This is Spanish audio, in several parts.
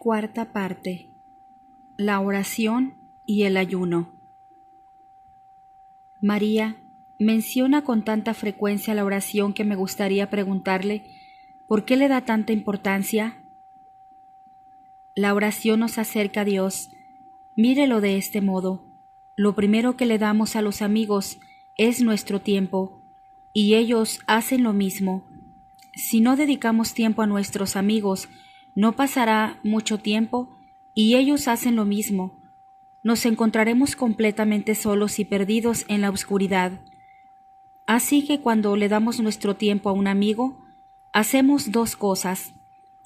Cuarta parte. La oración y el ayuno. María menciona con tanta frecuencia la oración que me gustaría preguntarle ¿por qué le da tanta importancia? La oración nos acerca a Dios. Mírelo de este modo. Lo primero que le damos a los amigos es nuestro tiempo, y ellos hacen lo mismo. Si no dedicamos tiempo a nuestros amigos, no pasará mucho tiempo y ellos hacen lo mismo. Nos encontraremos completamente solos y perdidos en la oscuridad. Así que cuando le damos nuestro tiempo a un amigo, hacemos dos cosas: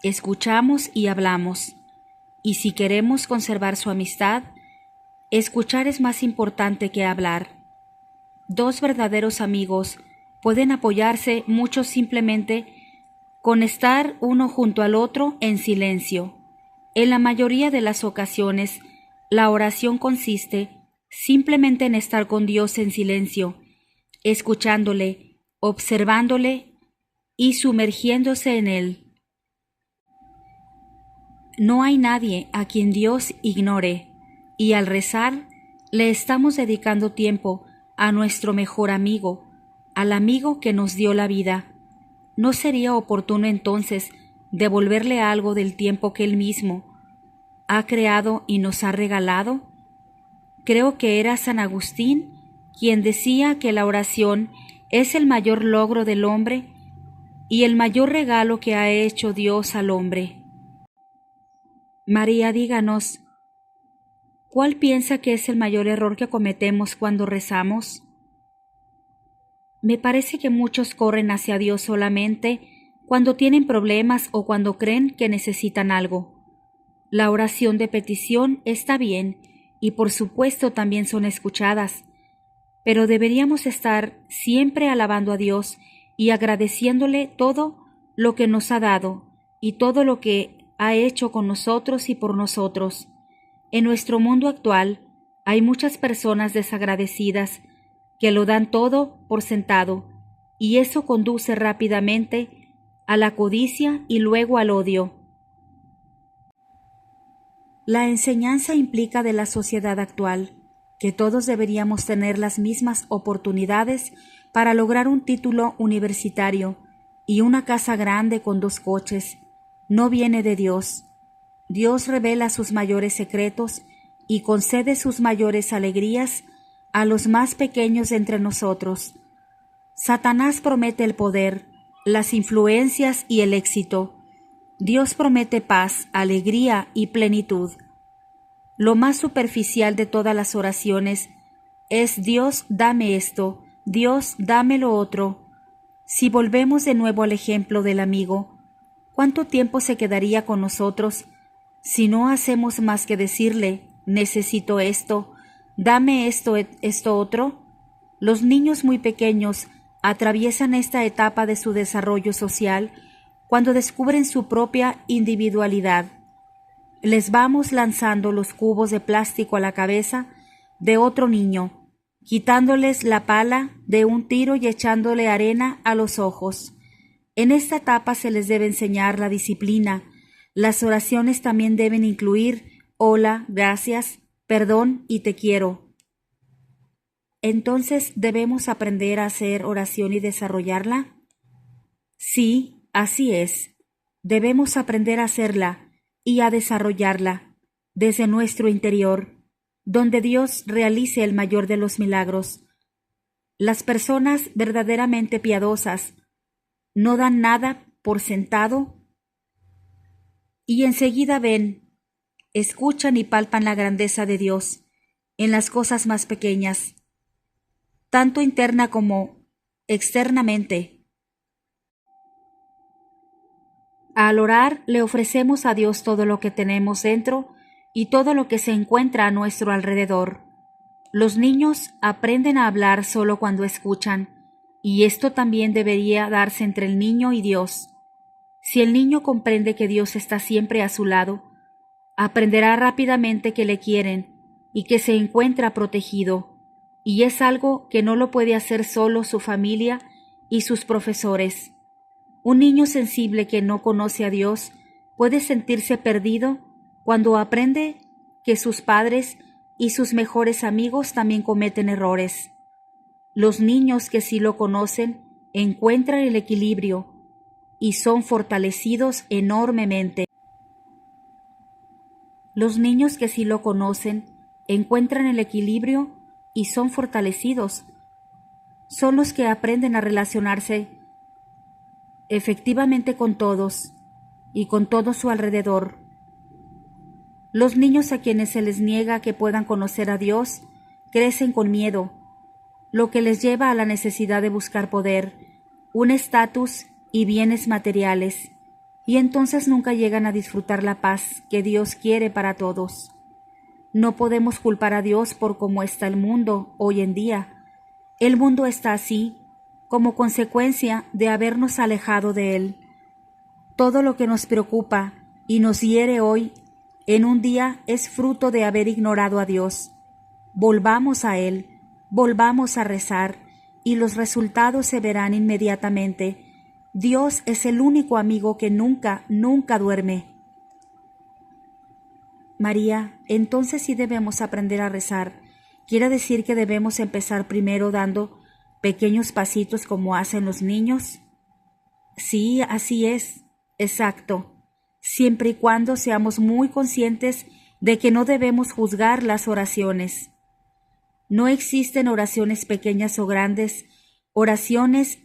escuchamos y hablamos. Y si queremos conservar su amistad, escuchar es más importante que hablar. Dos verdaderos amigos pueden apoyarse mucho simplemente con estar uno junto al otro en silencio. En la mayoría de las ocasiones, la oración consiste simplemente en estar con Dios en silencio, escuchándole, observándole y sumergiéndose en Él. No hay nadie a quien Dios ignore, y al rezar le estamos dedicando tiempo a nuestro mejor amigo, al amigo que nos dio la vida. ¿No sería oportuno entonces devolverle algo del tiempo que Él mismo ha creado y nos ha regalado? Creo que era San Agustín quien decía que la oración es el mayor logro del hombre y el mayor regalo que ha hecho Dios al hombre. María, díganos, ¿cuál piensa que es el mayor error que cometemos cuando rezamos? Me parece que muchos corren hacia Dios solamente cuando tienen problemas o cuando creen que necesitan algo. La oración de petición está bien y por supuesto también son escuchadas, pero deberíamos estar siempre alabando a Dios y agradeciéndole todo lo que nos ha dado y todo lo que ha hecho con nosotros y por nosotros. En nuestro mundo actual hay muchas personas desagradecidas que lo dan todo por sentado, y eso conduce rápidamente a la codicia y luego al odio. La enseñanza implica de la sociedad actual que todos deberíamos tener las mismas oportunidades para lograr un título universitario y una casa grande con 2 coches. No viene de Dios. Dios revela sus mayores secretos y concede sus mayores alegrías a los más pequeños de entre nosotros. Satanás promete el poder, las influencias y el éxito. Dios promete paz, alegría y plenitud. Lo más superficial de todas las oraciones es Dios, dame esto, Dios, dame lo otro. Si volvemos de nuevo al ejemplo del amigo, ¿cuánto tiempo se quedaría con nosotros si no hacemos más que decirle, necesito esto, dame esto otro? Los niños muy pequeños atraviesan esta etapa de su desarrollo social cuando descubren su propia individualidad. Les vamos lanzando los cubos de plástico a la cabeza de otro niño, quitándoles la pala de un tiro y echándole arena a los ojos. En esta etapa se les debe enseñar la disciplina. Las oraciones también deben incluir hola, gracias, perdón y te quiero. Entonces, ¿debemos aprender a hacer oración y desarrollarla? Sí, así es. Debemos aprender a hacerla y a desarrollarla desde nuestro interior, donde Dios realice el mayor de los milagros. Las personas verdaderamente piadosas no dan nada por sentado y enseguida ven, escuchan y palpan la grandeza de Dios en las cosas más pequeñas, tanto interna como externamente. Al orar le ofrecemos a Dios todo lo que tenemos dentro y todo lo que se encuentra a nuestro alrededor. Los niños aprenden a hablar solo cuando escuchan, y esto también debería darse entre el niño y Dios. Si el niño comprende que Dios está siempre a su lado, aprenderá rápidamente que le quieren y que se encuentra protegido, y es algo que no lo puede hacer solo su familia y sus profesores. Un niño sensible que no conoce a Dios puede sentirse perdido cuando aprende que sus padres y sus mejores amigos también cometen errores. Los niños que sí lo conocen encuentran el equilibrio y son fortalecidos enormemente. Los niños que sí lo conocen encuentran el equilibrio y son fortalecidos. Son los que aprenden a relacionarse efectivamente con todos y con todo su alrededor. Los niños a quienes se les niega que puedan conocer a Dios crecen con miedo, lo que les lleva a la necesidad de buscar poder, un estatus y bienes materiales, y entonces nunca llegan a disfrutar la paz que Dios quiere para todos. No podemos culpar a Dios por cómo está el mundo hoy en día. El mundo está así como consecuencia de habernos alejado de Él. Todo lo que nos preocupa y nos hiere hoy en un día es fruto de haber ignorado a Dios. Volvamos a Él, volvamos a rezar, y los resultados se verán inmediatamente. Dios es el único amigo que nunca duerme. María, entonces sí debemos aprender a rezar. ¿Quiere decir que debemos empezar primero dando pequeños pasitos como hacen los niños? Sí, así es, exacto. Siempre y cuando seamos muy conscientes de que no debemos juzgar las oraciones. No existen oraciones pequeñas o grandes, oraciones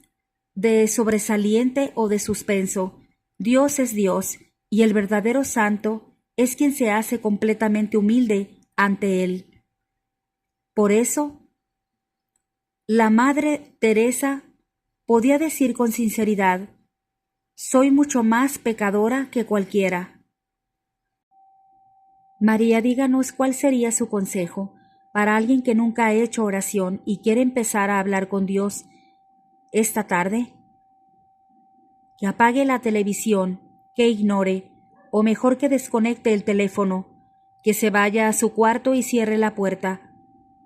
de sobresaliente o de suspenso. Dios es Dios, y el verdadero santo es quien se hace completamente humilde ante Él. Por eso, la Madre Teresa podía decir con sinceridad: soy mucho más pecadora que cualquiera. María, díganos cuál sería su consejo para alguien que nunca ha hecho oración y quiere empezar a hablar con Dios esta tarde. Que apague la televisión, que ignore, o mejor que desconecte el teléfono, que se vaya a su cuarto y cierre la puerta.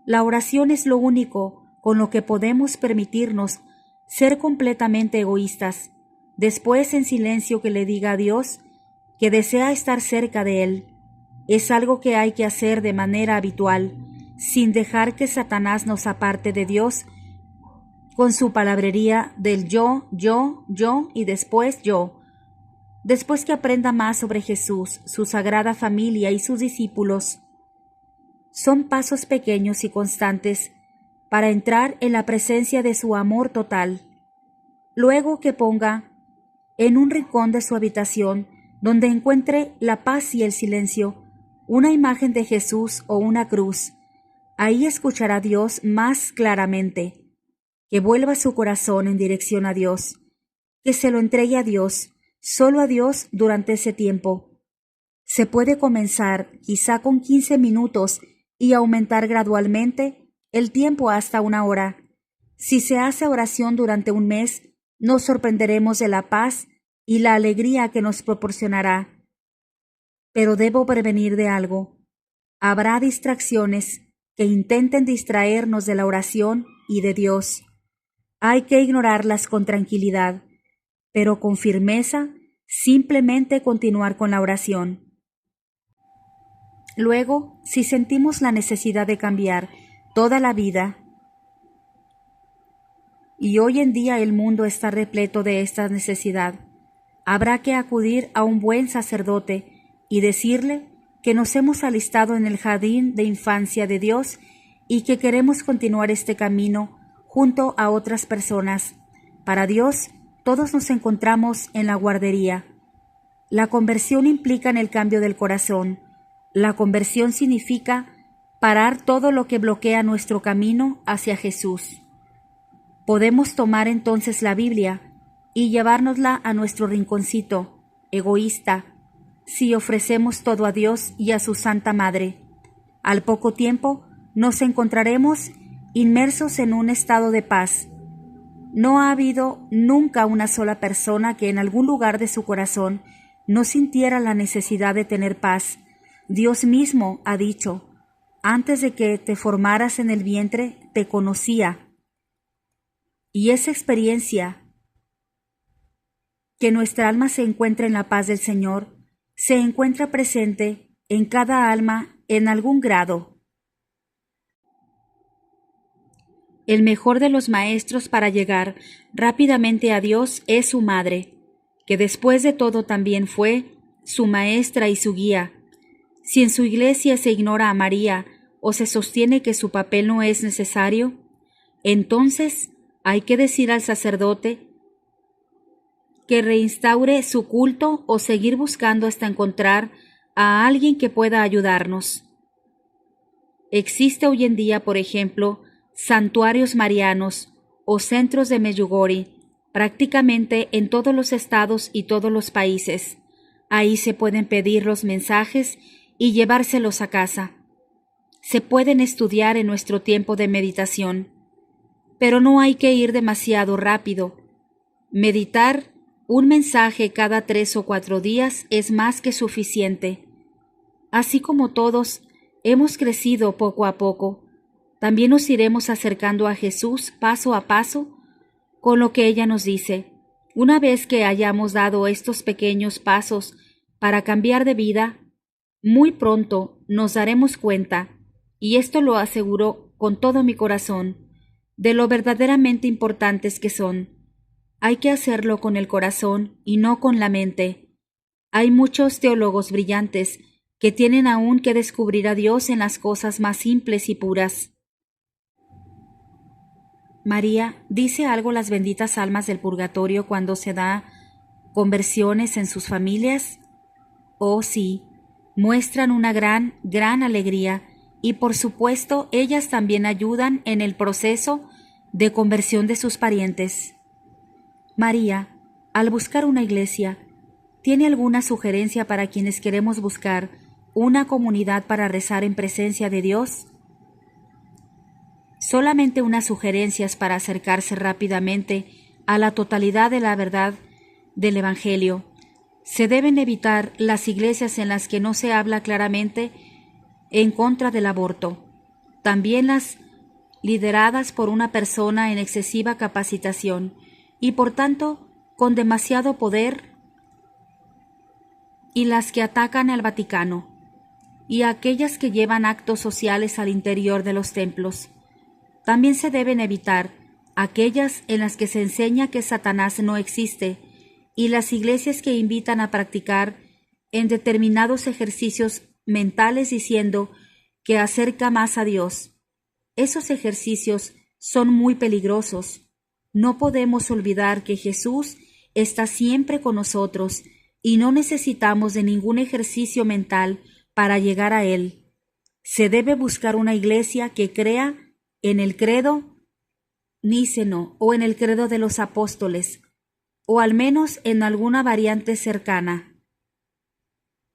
La oración es lo único con lo que podemos permitirnos ser completamente egoístas. Después, en silencio, que le diga a Dios que desea estar cerca de Él. Es algo que hay que hacer de manera habitual, sin dejar que Satanás nos aparte de Dios con su palabrería del yo y después yo. Después que aprenda más sobre Jesús, su sagrada familia y sus discípulos. Son pasos pequeños y constantes para entrar en la presencia de su amor total. Luego que ponga en un rincón de su habitación, donde encuentre la paz y el silencio, una imagen de Jesús o una cruz. Ahí escuchará a Dios más claramente. Que vuelva su corazón en dirección a Dios, que se lo entregue a Dios, solo a Dios durante ese tiempo. Se puede comenzar quizá con 15 minutos y aumentar gradualmente el tiempo hasta 1 hora. Si se hace oración durante un mes, nos sorprenderemos de la paz y la alegría que nos proporcionará. Pero debo prevenir de algo. Habrá distracciones que intenten distraernos de la oración y de Dios. Hay que ignorarlas con tranquilidad, pero con firmeza, simplemente continuar con la oración. Luego, si sentimos la necesidad de cambiar toda la vida, y hoy en día el mundo está repleto de esta necesidad, habrá que acudir a un buen sacerdote y decirle que nos hemos alistado en el jardín de infancia de Dios y que queremos continuar este camino junto a otras personas. Para Dios, todos nos encontramos en la guardería. La conversión implica en el cambio del corazón. La conversión significa parar todo lo que bloquea nuestro camino hacia Jesús. Podemos tomar entonces la Biblia y llevárnosla a nuestro rinconcito, egoísta, si ofrecemos todo a Dios y a su Santa Madre. Al poco tiempo nos encontraremos inmersos en un estado de paz. No ha habido nunca una sola persona que en algún lugar de su corazón no sintiera la necesidad de tener paz. Dios mismo ha dicho: antes de que te formaras en el vientre, te conocía. Y esa experiencia, que nuestra alma se encuentra en la paz del Señor, se encuentra presente en cada alma en algún grado. El mejor de los maestros para llegar rápidamente a Dios es su madre, que después de todo también fue su maestra y su guía. Si en su iglesia se ignora a María o se sostiene que su papel no es necesario, entonces hay que decir al sacerdote que reinstaure su culto o seguir buscando hasta encontrar a alguien que pueda ayudarnos. Existe hoy en día, por ejemplo, santuarios marianos o centros de Medjugorje prácticamente en todos los estados y todos los países. Ahí se pueden pedir los mensajes y llevárselos a casa. Se pueden estudiar en nuestro tiempo de meditación, pero no hay que ir demasiado rápido. Meditar un mensaje cada 3 o 4 días es más que suficiente. Así como todos hemos crecido poco a poco, también nos iremos acercando a Jesús paso a paso con lo que ella nos dice. Una vez que hayamos dado estos pequeños pasos para cambiar de vida, muy pronto nos daremos cuenta, y esto lo aseguro con todo mi corazón, de lo verdaderamente importantes que son. Hay que hacerlo con el corazón y no con la mente. Hay muchos teólogos brillantes que tienen aún que descubrir a Dios en las cosas más simples y puras. María, ¿dice algo las benditas almas del purgatorio cuando se da conversiones en sus familias? Oh, sí, muestran una gran alegría y por supuesto ellas también ayudan en el proceso de conversión de sus parientes. María, al buscar una iglesia, ¿tiene alguna sugerencia para quienes queremos buscar una comunidad para rezar en presencia de Dios? Solamente unas sugerencias para acercarse rápidamente a la totalidad de la verdad del Evangelio. Se deben evitar las iglesias en las que no se habla claramente en contra del aborto. También las lideradas por una persona en excesiva capacitación y por tanto con demasiado poder, y las que atacan al Vaticano, y aquellas que llevan actos sociales al interior de los templos. También se deben evitar aquellas en las que se enseña que Satanás no existe y las iglesias que invitan a practicar en determinados ejercicios mentales diciendo que acerca más a Dios. Esos ejercicios son muy peligrosos. No podemos olvidar que Jesús está siempre con nosotros y no necesitamos de ningún ejercicio mental para llegar a Él. Se debe buscar una iglesia que crea en el credo níceno o en el credo de los apóstoles, o al menos en alguna variante cercana.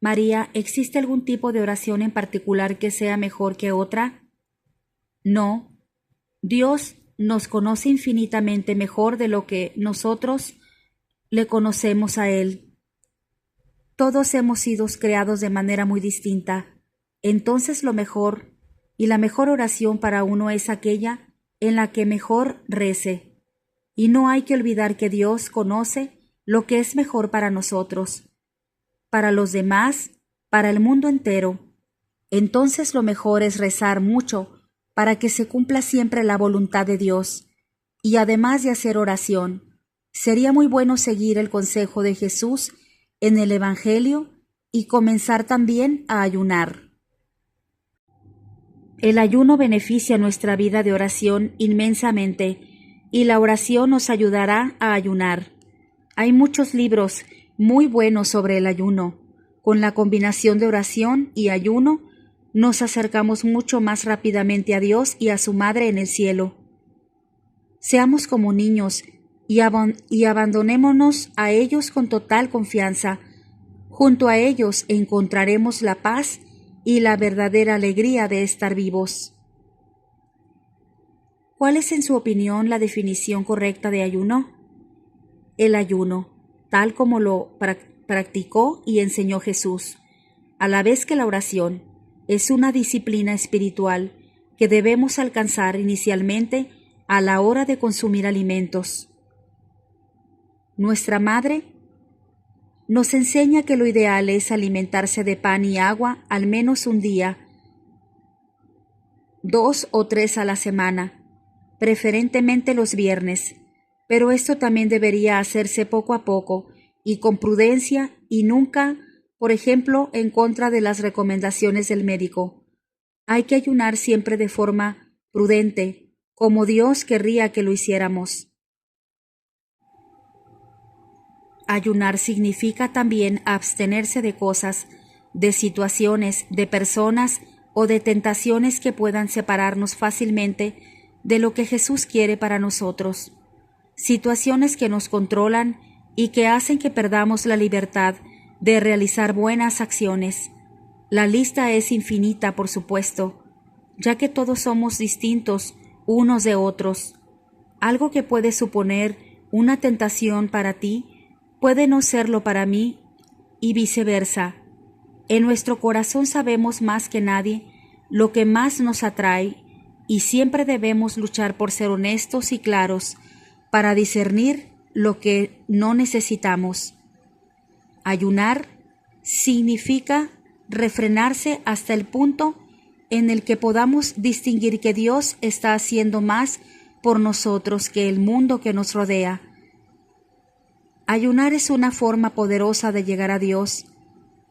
María, ¿existe algún tipo de oración en particular que sea mejor que otra? No. Dios nos conoce infinitamente mejor de lo que nosotros le conocemos a Él. Todos hemos sido creados de manera muy distinta. Entonces lo mejor y la mejor oración para uno es aquella en la que mejor rece. Y no hay que olvidar que Dios conoce lo que es mejor para nosotros, para los demás, para el mundo entero. Entonces lo mejor es rezar mucho para que se cumpla siempre la voluntad de Dios. Y además de hacer oración, sería muy bueno seguir el consejo de Jesús en el Evangelio y comenzar también a ayunar. El ayuno beneficia nuestra vida de oración inmensamente, y la oración nos ayudará a ayunar. Hay muchos libros muy buenos sobre el ayuno. Con la combinación de oración y ayuno, nos acercamos mucho más rápidamente a Dios y a su Madre en el cielo. Seamos como niños y abandonémonos a ellos con total confianza. Junto a ellos encontraremos la paz y la verdadera alegría de estar vivos. ¿Cuál es, en su opinión, la definición correcta de ayuno? El ayuno, tal como lo practicó y enseñó Jesús, a la vez que la oración, es una disciplina espiritual que debemos alcanzar inicialmente a la hora de consumir alimentos. Nuestra Madre nos enseña que lo ideal es alimentarse de pan y agua al menos un día, 2 o 3 a la semana, preferentemente los viernes, pero esto también debería hacerse poco a poco y con prudencia y nunca, por ejemplo, en contra de las recomendaciones del médico. Hay que ayunar siempre de forma prudente, como Dios querría que lo hiciéramos. Ayunar significa también abstenerse de cosas, de situaciones, de personas o de tentaciones que puedan separarnos fácilmente de lo que Jesús quiere para nosotros. Situaciones que nos controlan y que hacen que perdamos la libertad de realizar buenas acciones. La lista es infinita, por supuesto, ya que todos somos distintos unos de otros. Algo que puede suponer una tentación para ti puede no serlo para mí y viceversa. En nuestro corazón sabemos más que nadie lo que más nos atrae y siempre debemos luchar por ser honestos y claros para discernir lo que no necesitamos. Ayunar significa refrenarse hasta el punto en el que podamos distinguir que Dios está haciendo más por nosotros que el mundo que nos rodea. Ayunar es una forma poderosa de llegar a Dios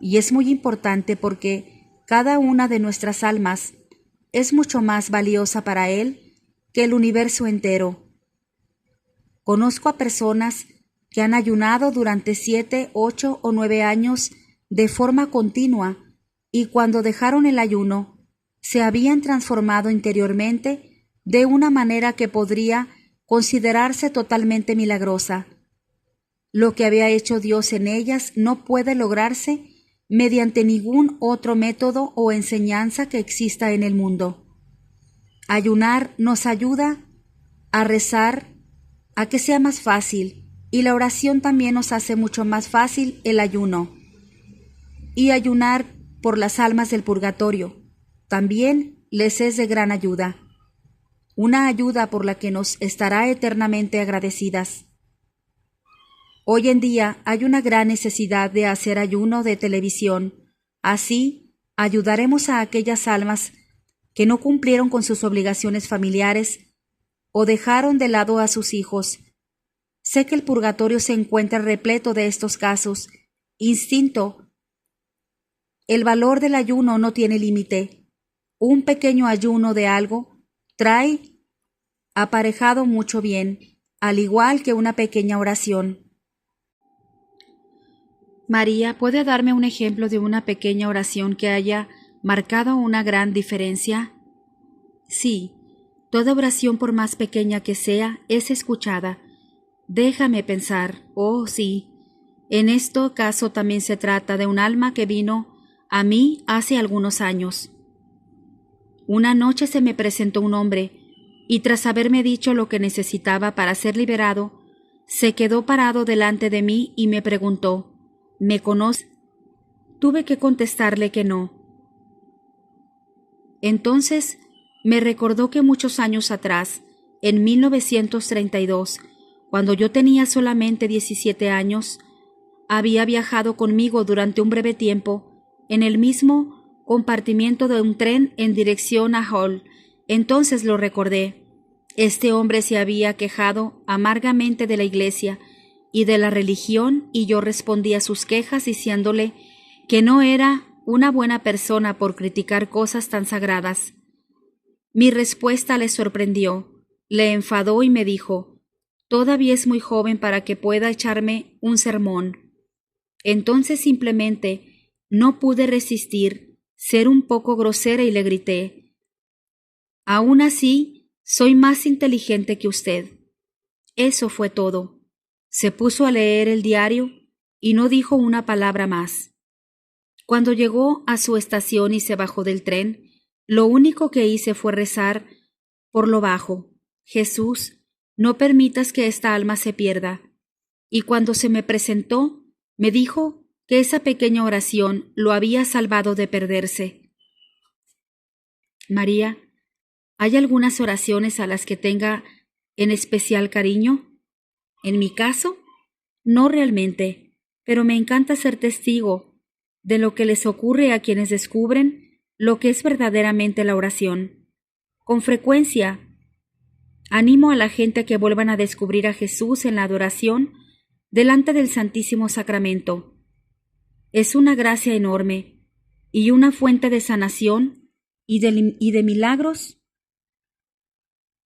y es muy importante porque cada una de nuestras almas es mucho más valiosa para Él que el universo entero. Conozco a personas que han ayunado durante 7, 8 o 9 años de forma continua y cuando dejaron el ayuno se habían transformado interiormente de una manera que podría considerarse totalmente milagrosa. Lo que había hecho Dios en ellas no puede lograrse mediante ningún otro método o enseñanza que exista en el mundo. Ayunar nos ayuda a rezar, a que sea más fácil, y la oración también nos hace mucho más fácil el ayuno. Y ayunar por las almas del purgatorio también les es de gran ayuda, una ayuda por la que nos estará eternamente agradecidas. Hoy en día hay una gran necesidad de hacer ayuno de televisión. Así, ayudaremos a aquellas almas que no cumplieron con sus obligaciones familiares o dejaron de lado a sus hijos. Sé que el purgatorio se encuentra repleto de estos casos. Instinto. El valor del ayuno no tiene límite. Un pequeño ayuno de algo trae aparejado mucho bien, al igual que una pequeña oración. María, ¿puede darme un ejemplo de una pequeña oración que haya marcado una gran diferencia? Sí, toda oración, por más pequeña que sea, es escuchada. Déjame pensar. Oh, sí. En este caso también se trata de un alma que vino a mí hace algunos años. Una noche se me presentó un hombre, y tras haberme dicho lo que necesitaba para ser liberado, se quedó parado delante de mí y me preguntó, ¿me conoces? Tuve que contestarle que no. Entonces me recordó que muchos años atrás, en 1932, cuando yo tenía solamente 17 años, había viajado conmigo durante un breve tiempo en el mismo compartimiento de un tren en dirección a Hull. Entonces lo recordé. Este hombre se había quejado amargamente de la iglesia y de la religión, y yo respondí a sus quejas diciéndole que no era una buena persona por criticar cosas tan sagradas. Mi respuesta le sorprendió, le enfadó y me dijo, «Todavía es muy joven para que pueda echarme un sermón». Entonces simplemente no pude resistir ser un poco grosera y le grité, «Aún así, soy más inteligente que usted». Eso fue todo. Se puso a leer el diario y no dijo una palabra más. Cuando llegó a su estación y se bajó del tren, lo único que hice fue rezar por lo bajo, «Jesús, no permitas que esta alma se pierda». Y cuando se me presentó, me dijo que esa pequeña oración lo había salvado de perderse. María, ¿hay algunas oraciones a las que tenga en especial cariño? En mi caso, no realmente, pero me encanta ser testigo de lo que les ocurre a quienes descubren lo que es verdaderamente la oración. Con frecuencia, animo a la gente a que vuelvan a descubrir a Jesús en la adoración delante del Santísimo Sacramento. Es una gracia enorme y una fuente de sanación y de milagros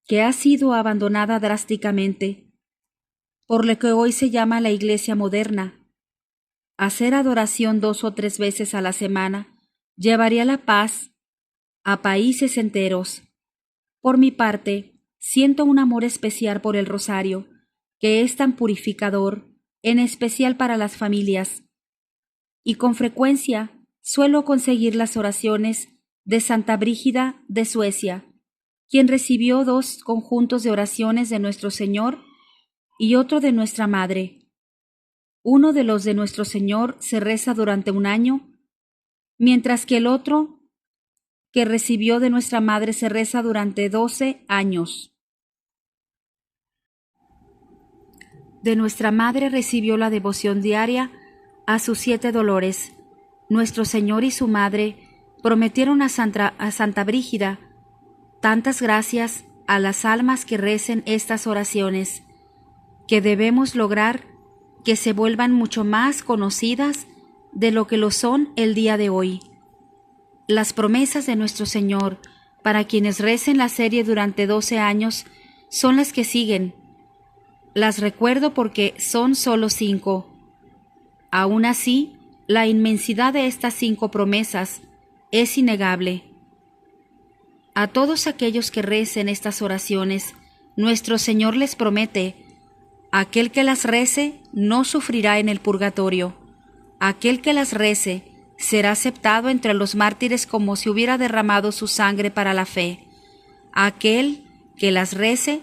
que ha sido abandonada drásticamente, por lo que hoy se llama la Iglesia moderna. Hacer adoración 2 o 3 veces a la semana llevaría la paz a países enteros. Por mi parte, siento un amor especial por el rosario, que es tan purificador, en especial para las familias, y con frecuencia suelo conseguir las oraciones de Santa Brígida de Suecia, quien recibió 2 conjuntos de oraciones de Nuestro Señor y otro de Nuestra Madre. Uno de los de Nuestro Señor se reza durante 1 año, mientras que el otro que recibió de Nuestra Madre se reza durante 12 años. De Nuestra Madre recibió la devoción diaria a sus 7 dolores. Nuestro Señor y su Madre prometieron a Santa Brígida tantas gracias a las almas que recen estas oraciones, que debemos lograr que se vuelvan mucho más conocidas de lo que lo son el día de hoy. Las promesas de nuestro Señor para quienes recen la serie durante 12 años son las que siguen. Las recuerdo porque son solo 5. Aún así, la inmensidad de estas 5 promesas es innegable. A todos aquellos que recen estas oraciones, nuestro Señor les promete: aquel que las rece no sufrirá en el purgatorio. Aquel que las rece será aceptado entre los mártires como si hubiera derramado su sangre para la fe. Aquel que las rece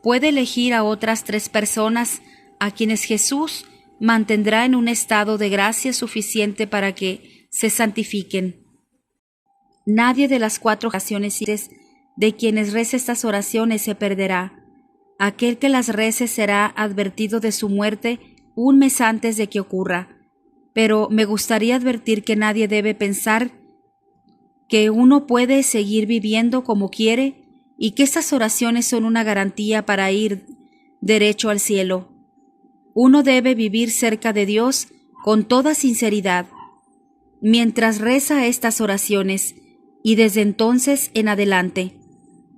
puede elegir a otras 3 personas a quienes Jesús mantendrá en un estado de gracia suficiente para que se santifiquen. Nadie de las 4 generaciones de quienes rece estas oraciones se perderá. Aquel que las rece será advertido de su muerte 1 mes antes de que ocurra. Pero me gustaría advertir que nadie debe pensar que uno puede seguir viviendo como quiere y que estas oraciones son una garantía para ir derecho al cielo. Uno debe vivir cerca de Dios con toda sinceridad mientras reza estas oraciones y desde entonces en adelante,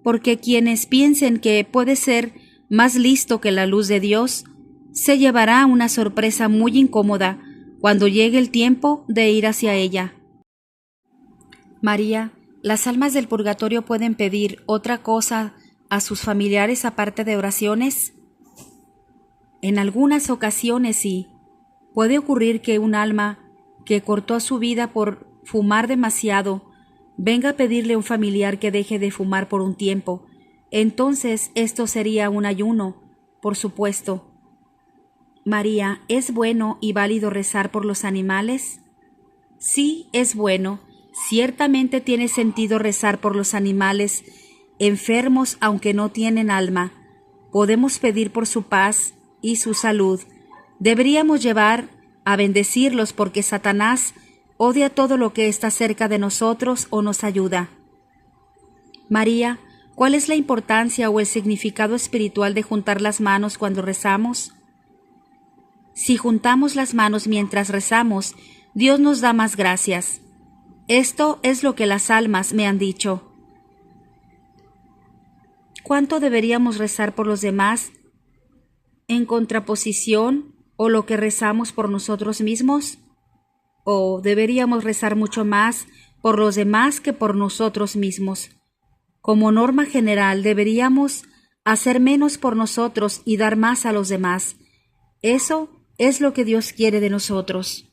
porque quienes piensen que puede ser más listo que la luz de Dios, se llevará una sorpresa muy incómoda cuando llegue el tiempo de ir hacia ella. María, ¿las almas del purgatorio pueden pedir otra cosa a sus familiares aparte de oraciones? En algunas ocasiones sí. Puede ocurrir que un alma que cortó su vida por fumar demasiado venga a pedirle a un familiar que deje de fumar por un tiempo. Entonces esto sería un ayuno, por supuesto. María, ¿es bueno y válido rezar por los animales? Sí, es bueno. Ciertamente tiene sentido rezar por los animales enfermos aunque no tienen alma. Podemos pedir por su paz y su salud. Deberíamos llevar a bendecirlos porque Satanás odia todo lo que está cerca de nosotros o nos ayuda. María, ¿cuál es la importancia o el significado espiritual de juntar las manos cuando rezamos? Si juntamos las manos mientras rezamos, Dios nos da más gracias. Esto es lo que las almas me han dicho. ¿Cuánto deberíamos rezar por los demás en contraposición o lo que rezamos por nosotros mismos? ¿O deberíamos rezar mucho más por los demás que por nosotros mismos? Como norma general, deberíamos hacer menos por nosotros y dar más a los demás. Eso es lo que Dios quiere de nosotros.